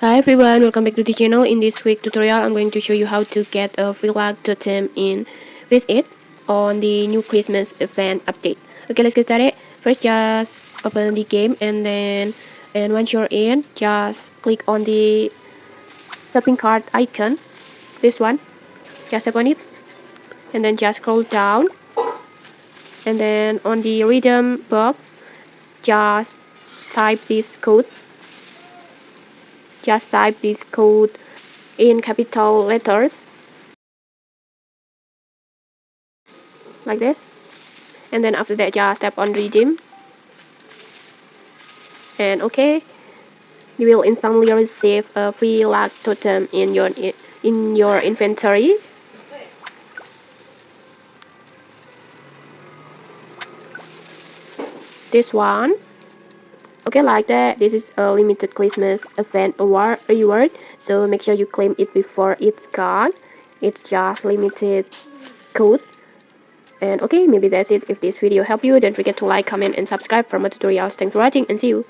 Hi everyone, welcome back to the channel. In this quick tutorial, I'm going to show you how to get a free log totem in with it on the new Christmas event update. Okay, let's get started. First, just open the game and once you're in, just click on the shopping cart icon. This one, just tap on it, and then just scroll down, and then on the redeem box, just type this code. Just type this code in capital letters like this, and then after that just tap on redeem, and okay, you will instantly receive a free luck totem in your inventory. This one, okay, like that. This is a limited Christmas event award reward, so make sure you claim it before it's gone. It's just limited code. And okay, maybe that's it. If this video helped you, don't forget to like, comment, and subscribe for more tutorials. Thanks for watching, and see you.